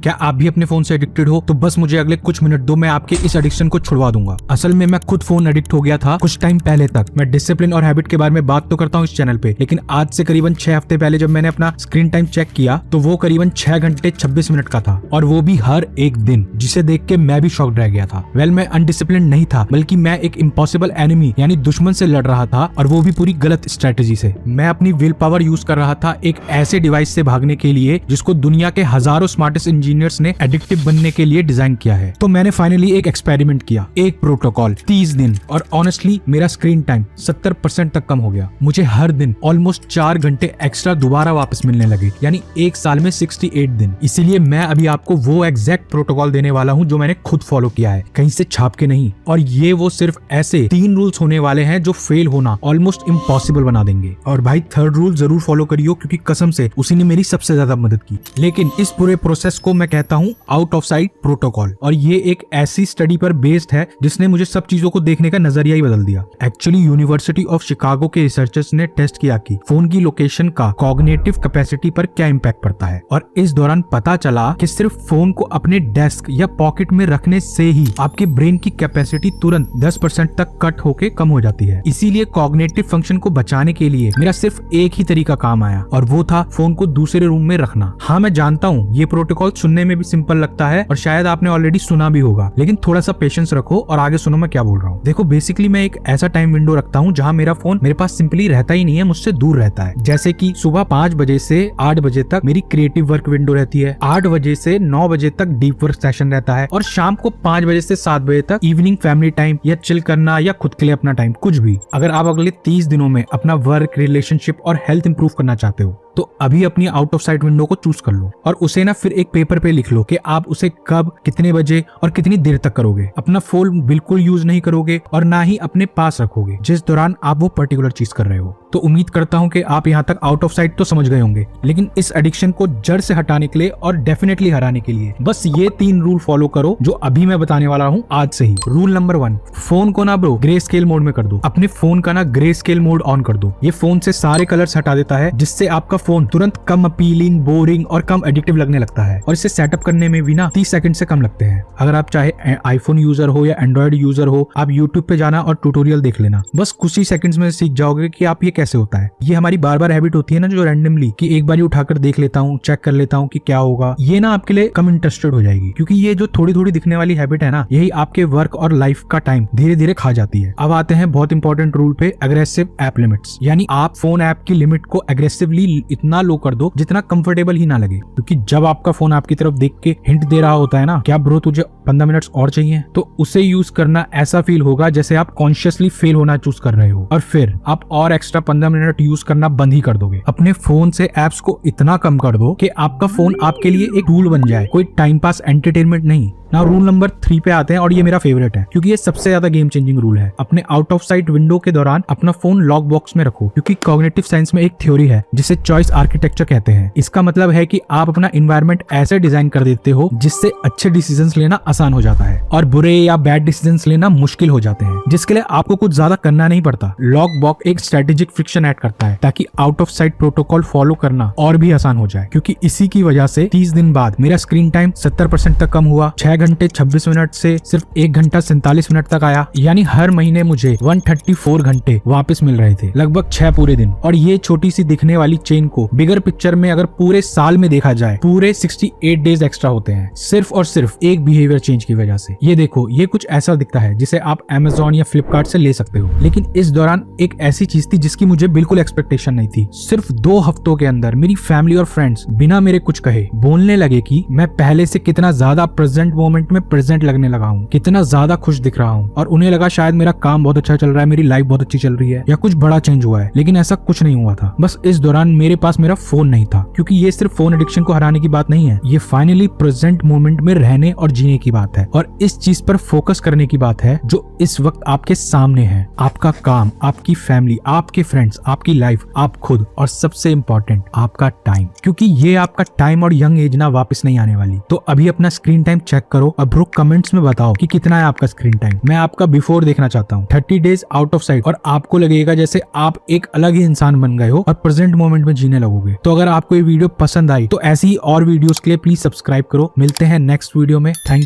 क्या आप भी अपने फोन से एडिक्टेड हो? तो बस मुझे अगले कुछ मिनट दो, मैं आपके इस एडिक्शन को छुड़वा दूंगा। असल में मैं खुद फोन एडिक्ट हो गया था कुछ टाइम पहले तक। मैं डिसिप्लिन और हैबिट के बारे में बात तो करता हूँ इस चैनल पे, लेकिन आज से करीबन 6 हफ्ते पहले जब मैंने अपना स्क्रीन टाइम चेक किया तो वो करीबन 6 घंटे 26 मिनट का था, और वो भी हर एक दिन, जिसे देख के मैं भी शॉक्ड रह गया था। मैं अनडिसिप्लिन नहीं था, बल्कि मैं एक इम्पॉसिबल एनिमी यानी दुश्मन से लड़ रहा था, और वो भी पूरी गलत स्ट्रेटेजी से। मैं अपनी विल पावर यूज कर रहा था एक ऐसे डिवाइस से भागने के लिए जिसको दुनिया के हजारों स्मार्टेस्ट इंजीनियर्स ने एडिक्टिव बनने के लिए डिजाइन किया है। तो मैंने फाइनली एक एक्सपेरिमेंट किया, एक प्रोटोकॉल 30 दिन, और ऑनेस्टली मेरा स्क्रीन टाइम 70% तक कम हो गया। मुझे हर दिन ऑलमोस्ट 4 घंटे एक्स्ट्रा दोबारा वापस मिलने लगे, यानी एक साल में 68 दिन। इसीलिए मैं अभी आपको वो एग्जैक्ट प्रोटोकॉल देने वाला हूँ जो मैंने खुद फॉलो किया है, कहीं से छाप के नहीं। और ये वो सिर्फ ऐसे 3 रूल्स होने वाले हैं जो फेल होना ऑलमोस्ट इम्पॉसिबल बना देंगे। और भाई थर्ड रूल जरूर फॉलो करियो, क्योंकि कसम से उसी ने मेरी सबसे ज्यादा मदद की। लेकिन इस पूरे प्रोसेस को मैं कहता हूँ आउट ऑफ साइट प्रोटोकॉल, और ये एक ऐसी स्टडी पर बेस्ड है जिसने मुझे सब चीजों को देखने का नजरिया ही बदल दिया। एक्चुअली यूनिवर्सिटी ऑफ शिकागो के रिसर्चर्स ने टेस्ट किया कि फोन की लोकेशन का कॉग्निटिव कैपेसिटी पर क्या इम्पैक्ट पड़ता है, और इस दौरान पता चला कि सिर्फ फोन को अपने डेस्क या पॉकेट में रखने से ही आपके ब्रेन की कैपेसिटी तुरंत 10% तक कट होके कम हो जाती है। इसीलिए कॉग्निटिव फंक्शन को बचाने के लिए मेरा सिर्फ एक ही तरीका काम आया, और वो था फोन को दूसरे रूम में रखना। हाँ, मैं जानता हूँ ये प्रोटोकॉल सुनने में भी सिंपल लगता है, और शायद आपने ऑलरेडी सुना भी होगा, लेकिन थोड़ा सा पेशेंस रखो और आगे सुनो मैं क्या बोल रहा हूँ। देखो, बेसिकली मैं एक ऐसा टाइम विंडो रखता हूँ जहाँ मेरा फोन मेरे पास सिंपली रहता ही नहीं है, मुझसे दूर रहता है। जैसे कि सुबह 5 बजे से 8 बजे तक मेरी क्रिएटिव वर्क विंडो रहती है, 8 बजे से 9 बजे तक डीप वर्क सेशन रहता है, और शाम को 5 बजे से 7 बजे तक इवनिंग फैमिली टाइम या चिल करना या खुद के लिए अपना टाइम, कुछ भी। अगर आप अगले 30 दिनों में अपना वर्क, रिलेशनशिप और हेल्थ इंप्रूव करना चाहते हो तो अभी अपनी आउट ऑफ साइट विंडो को चूज कर लो, और उसे ना फिर एक पेपर पे लिख लो कि आप उसे कब, कितने बजे और कितनी देर तक करोगे। अपना फोन बिल्कुल यूज नहीं करोगे और ना ही अपने पास रखोगे जिस दौरान आप वो पर्टिकुलर चीज कर रहे हो। तो उम्मीद करता हूँ कि आप यहाँ तक आउट ऑफ साइट तो समझ गए होंगे, लेकिन इस एडिक्शन को जड़ से हटाने के लिए और डेफिनेटली हराने के लिए बस ये 3 रूल फॉलो करो जो अभी मैं बताने वाला हूँ आज से ही। रूल नंबर 1, फोन को ना ब्रो ग्रे स्केल मोड में कर दो। अपने फोन का ना ग्रे स्केल मोड ऑन कर दो। ये फोन से सारे कलर्स हटा देता है, जिससे आपका फोन तुरंत कम अपीलिंग, बोरिंग और कम एडिक्टिव लगने लगता है, और इसे सेटअप करने में भी ना 30 सेकंड से कम लगते हैं। अगर आप चाहे आईफोन यूजर हो या एंड्रॉइड यूजर हो, आप यूट्यूब पे जाना और ट्यूटोरियल देख लेना, बस कुछ ही सेकंड्स में सीख जाओगे कि आप ये कैसे होता है। ये हमारी बार बार हैबिट होती है ना, जो रैंडमली कि एक बार उठाकर देख लेता हूँ, चेक कर लेता हूँ कि क्या होगा, ये ना आपके लिए कम इंटरेस्टेड हो जाएगी, क्योंकि ये जो थोड़ी थोड़ी दिखने वाली हैबिट है ना, यही आपके वर्क और लाइफ का टाइम धीरे धीरे खा जाती है। अब आते हैं बहुत इंपॉर्टेंट रूल पे, अग्रेसिव ऐप लिमिट्स, यानी आप फोन ऐप की लिमिट को अग्रेसिवली इतना लो कर दो जितना कंफर्टेबल ही ना लगे, क्योंकि जब आपका फोन आपकी तरफ देख के हिंट दे रहा होता है ना, क्या ब्रो तुझे 15 मिनट्स और चाहिए, तो उसे यूज करना ऐसा फील होगा जैसे आप कॉन्शियसली फेल होना चूज कर रहे हो, और फिर आप और एक्स्ट्रा 15 मिनट यूज करना बंद ही कर दोगे। अपने फोन से एप्स को इतना कम कर दो कि आपका फोन आपके लिए एक टूल बन जाए, कोई टाइम पास एंटरटेनमेंट नहीं। ना रूल नंबर 3 पे आते हैं, और ये मेरा फेवरेट है क्योंकि ये सबसे ज्यादा गेम चेंजिंग रूल है। अपने आउट ऑफ साइट विंडो के दौरान अपना फोन लॉक बॉक्स में रखो, क्योंकि कॉग्निटिव साइंस में एक थ्योरी है जिसे चॉइस आर्किटेक्चर कहते हैं। इसका मतलब है कि आप अपना एनवायरनमेंट ऐसे डिजाइन कर देते हो जिससे अच्छे डिसीजंस लेना आसान हो जाता है और बुरे या बैड डिसीजंस लेना मुश्किल हो जाते हैं, जिसके लिए आपको कुछ ज्यादा करना नहीं पड़ता। लॉक बॉक्स एक स्ट्रेटेजिक फ्रिक्शन ऐड करता है ताकि out of site protocol follow करना और भी आसान हो जाए, क्योंकि इसी की वजह से 30 दिन बाद मेरा स्क्रीन टाइम 70% तक कम हुआ, 6 घंटे 26 मिनट से सिर्फ 1 घंटा 47 मिनट तक आया, यानी हर महीने मुझे 134 घंटे वापस मिल रहे थे, लगभग 6 पूरे दिन। और ये छोटी सी दिखने वाली चेन को बिगर पिक्चर में अगर पूरे साल में देखा जाए, पूरे 68 डेज एक्स्ट्रा होते हैं, सिर्फ और सिर्फ एक बिहेवियर चेंज की वजह से। ये देखो, ये कुछ ऐसा दिखता है जिसे आप Amazon या Flipkart से ले सकते हो, लेकिन इस दौरान एक ऐसी चीज थी जिसकी मुझे बिल्कुल एक्सपेक्टेशन नहीं थी। सिर्फ 2 हफ्तों के अंदर मेरी फैमिली और फ्रेंड्स बिना मेरे कुछ कहे बोलने लगे कि मैं पहले से कितना ज्यादा प्रेजेंट मोमेंट में प्रेजेंट लगने लगा हूँ, कितना ज्यादा खुश दिख रहा हूँ, और उन्हें लगा शायद मेरा काम बहुत अच्छा चल रहा है, मेरी लाइफ बहुत अच्छी चल रही है, या कुछ बड़ा चेंज हुआ है। लेकिन ऐसा कुछ नहीं हुआ था। बस इस दौरान मेरे पास मेरा फोन नहीं था, क्योंकि ये सिर्फ फोन एडिक्शन को हराने की बात नहीं है, ये फाइनली प्रेजेंट मोमेंट में रहने और जीने की बात है, और इस चीज पर फोकस करने की बात है जो इस वक्त आपके सामने है। आपका काम, आपकी फैमिली, आपके फ्रेंड्स, आपकी लाइफ, आप खुद, और सबसे इंपॉर्टेंट आपका टाइम, क्योंकि ये आपका टाइम और यंग एज ना वापस नहीं आने वाली। तो अभी अपना स्क्रीन टाइम चेक करो और ब्रो कमेंट्स में बताओ कि कितना है आपका स्क्रीन टाइम। मैं आपका बिफोर देखना चाहता हूँ, 30 डेज आउट ऑफ साइट, और आपको लगेगा जैसे आप एक अलग ही इंसान बन गए हो और प्रेजेंट मोमेंट में जीने लगोगे। तो अगर आपको ये वीडियो पसंद आई तो ऐसी और वीडियोस के लिए प्लीज सब्सक्राइब करो। मिलते हैं नेक्स्ट वीडियो में। Thank you.